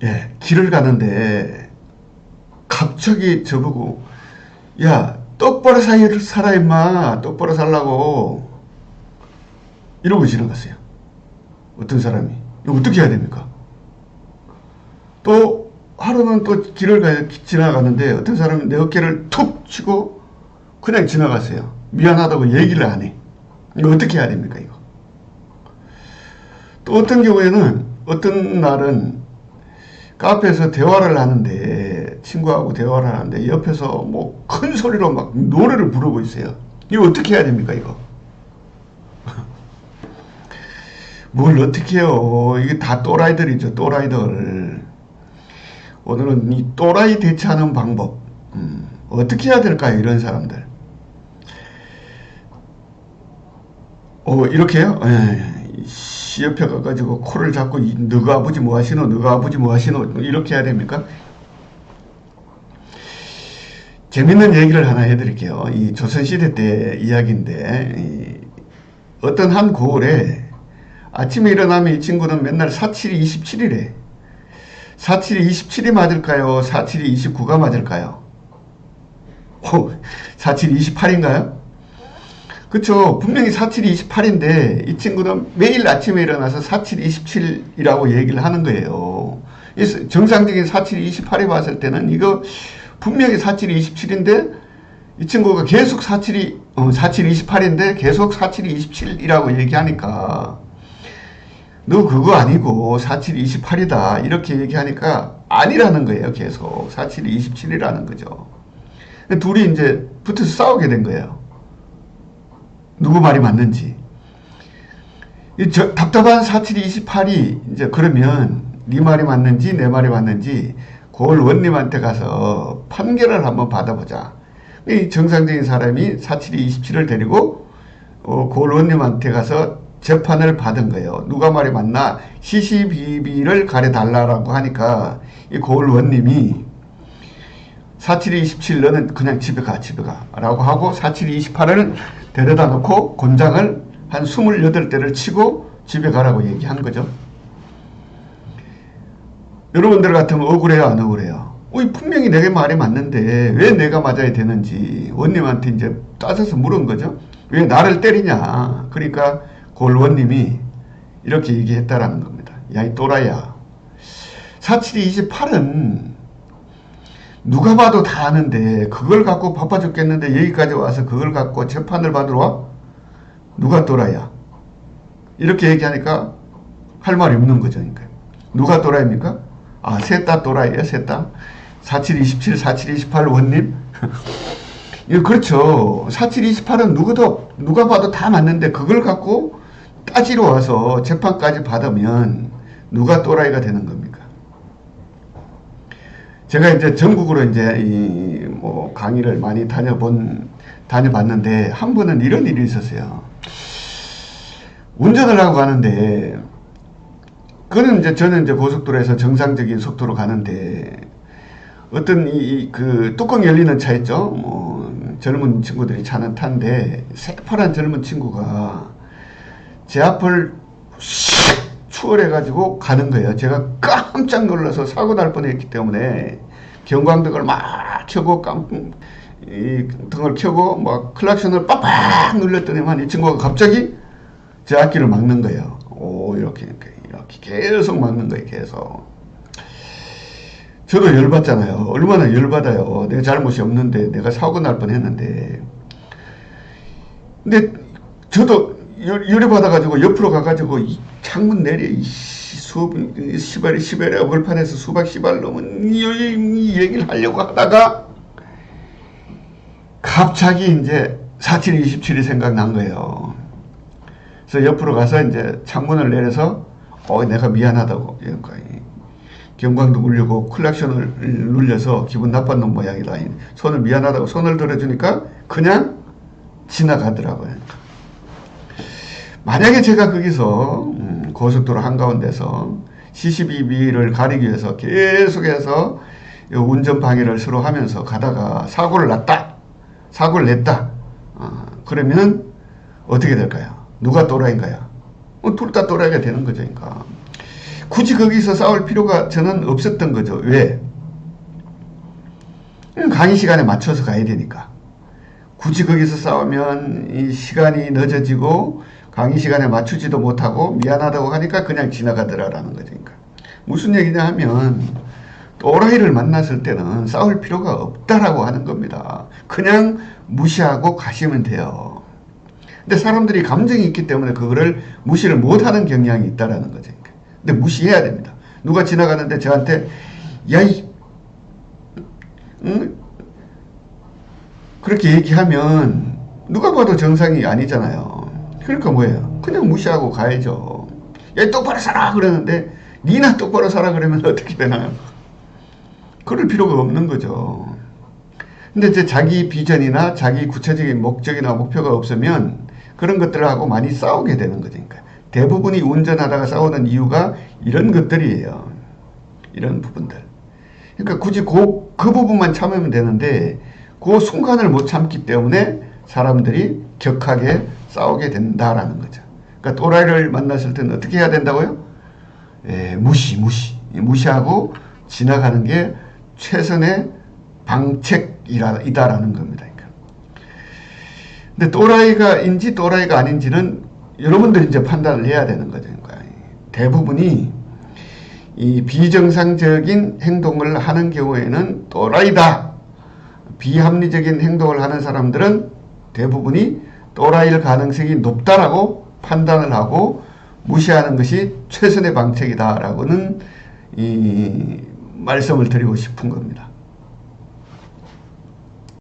예, 길을 가는데 갑자기 저보고 야 똑바로 살아 임마 똑바로 살라고 이러고 지나갔어요. 어떤 사람이. 이거 어떻게 해야 됩니까? 또 하루는 또 지나가는데 어떤 사람이 내 어깨를 툭 치고 그냥 지나갔어요. 미안하다고 얘기를 안 해. 이거 어떻게 해야 됩니까 이거? 또 어떤 경우에는 어떤 날은 카페에서 대화를 하는데 친구하고 대화를 하는데 옆에서 뭐 큰 소리로 막 노래를 부르고 있어요. 이거 어떻게 해야 됩니까 이거? 뭘 어떻게 해요? 이게 다 또라이들이죠, 또라이들. 오늘은 이 또라이 대처하는 방법, 어떻게 해야 될까요, 이런 사람들? 이렇게요? 예, 옆에 가가지고 코를 잡고, 너가 아버지 뭐 하시노? 너가 아버지 뭐 하시노? 이렇게 해야 됩니까? 재밌는 얘기를 하나 해드릴게요. 이 조선시대 때 이야기인데, 어떤 한 고을에 아침에 일어나면 이 친구는 맨날 47이 27이래. 47이 27이 맞을까요? 47이 29가 맞을까요? 47이 28인가요? 그쵸. 분명히 47이 28인데 이 친구는 매일 아침에 일어나서 47이 27이라고 얘기를 하는 거예요. 정상적인 47이 28이 봤을 때는 이거 분명히 47이 27인데 이 친구가 계속 47이 28인데 계속 47이 27이라고 얘기하니까 너 그거 아니고 47이 28이다 이렇게 얘기하니까 아니라는 거예요. 계속 47이 27이라는 거죠. 둘이 이제 붙어서 싸우게 된 거예요. 누구 말이 맞는지. 답답한 47이 28이 이제 그러면 네 말이 맞는지 내 말이 맞는지 고을 원님한테 가서 판결을 한번 받아보자. 이 정상적인 사람이 47이 27을 데리고 고을 원님한테 가서 재판을 받은 거예요. 누가 말이 맞나 시시비비를 가려달라고 하니까 이 고을 원님이 47이 27 너는 그냥 집에 가 라고 하고 47이 28을 데려다 놓고 곤장을 한 28대를 치고 집에 가라고 얘기한 거죠. 여러분들 같으면 억울해요 안 억울해요? 분명히 내게 말이 맞는데 왜 내가 맞아야 되는지 원님한테 이제 따져서 물은 거죠. 왜 나를 때리냐. 그러니까 고을원님이 이렇게 얘기했다라는 겁니다. 야 이 또라이야. 47이 28은 누가 봐도 다 아는데 그걸 갖고 바빠 죽겠는데 여기까지 와서 그걸 갖고 재판을 받으러 와? 누가 또라이야? 이렇게 얘기하니까 할 말이 없는 거죠. 그러니까. 누가 또라이입니까? 셋 다 또라이예요. 셋 다. 47, 27, 47, 28 원님? 그렇죠. 47, 28은 누가 봐도 다 맞는데 그걸 갖고 따지러 와서 재판까지 받으면 누가 또라이가 되는 겁니까? 제가 이제 전국으로 이제 뭐 강의를 많이 다녀봤는데 한 번은 이런 일이 있었어요. 운전을 하고 가는데 그는 이제 저는 이제 고속도로에서 정상적인 속도로 가는데 어떤 그 뚜껑 열리는 차 있죠. 뭐 젊은 친구들이 차는 타는데 새파란 젊은 친구가 제 앞을 슉 추월해가지고 가는 거예요. 제가 깜짝 놀라서 사고 날 뻔했기 때문에 경광등을 막 켜고 이 등을 켜고 막 클락션을 빡빡 눌렀더니만 이 친구가 갑자기 제 앞길을 막는 거예요. 이렇게 계속 막는 거예요. 계속. 저도 열받잖아요. 얼마나 열받아요. 내 잘못이 없는데 내가 사고 날 뻔했는데. 근데 저도 열받아가지고 옆으로 가가지고 이 창문 내려 시발이 벌판에서 수박 씨발 놈은 이 얘기를 하려고 하다가 갑자기 이제 47, 27이 생각난 거예요. 그래서 옆으로 가서 이제 창문을 내려서 내가 미안하다고 경광도 울리고 클락션을 눌려서 기분 나쁜 놈 모양이다. 손을 미안하다고 손을 들어주니까 그냥 지나가더라고요. 만약에 제가 거기서 고속도로 한가운데서 CCTV를 가리기 위해서 계속해서 운전 방해를 서로 하면서 가다가 사고를 냈다. 그러면 어떻게 될까요? 누가 또라이인가요? 둘 다 또라이가 되는 거죠. 그러니까. 굳이 거기서 싸울 필요가 저는 없었던 거죠. 왜? 강의 시간에 맞춰서 가야 되니까. 굳이 거기서 싸우면 이 시간이 늦어지고 강의 시간에 맞추지도 못하고 미안하다고 하니까 그냥 지나가더라라는 거죠. 그러니까 무슨 얘기냐 하면 또라이를 만났을 때는 싸울 필요가 없다라고 하는 겁니다. 그냥 무시하고 가시면 돼요. 근데 사람들이 감정이 있기 때문에 그거를 무시를 못하는 경향이 있다라는 거죠. 근데 무시해야 됩니다. 누가 지나가는데 저한테 야이 응? 그렇게 얘기하면 누가 봐도 정상이 아니잖아요. 그러니까 뭐예요? 그냥 무시하고 가야죠. 야 똑바로 살아 그러는데 니나 똑바로 살아 그러면 어떻게 되나요? 그럴 필요가 없는 거죠. 근데 이제 자기 비전이나 자기 구체적인 목적이나 목표가 없으면 그런 것들하고 많이 싸우게 되는 거죠. 그러니까 대부분이 운전하다가 싸우는 이유가 이런 것들이에요. 이런 부분들. 그러니까 굳이 그 부분만 참으면 되는데 그 순간을 못 참기 때문에 사람들이 격하게 싸우게 된다라는 거죠. 그러니까 또라이를 만났을 때는 어떻게 해야 된다고요? 무시하고 지나가는 게 최선의 방책이다라는 겁니다. 그러니까. 근데 또라이가인지 또라이가 아닌지는 여러분들이 이제 판단을 해야 되는 거죠. 그러니까 대부분이 이 비정상적인 행동을 하는 경우에는 또라이다. 비합리적인 행동을 하는 사람들은 대부분이 또라이일 가능성이 높다라고 판단을 하고 무시하는 것이 최선의 방책이다라고는 이 말씀을 드리고 싶은 겁니다.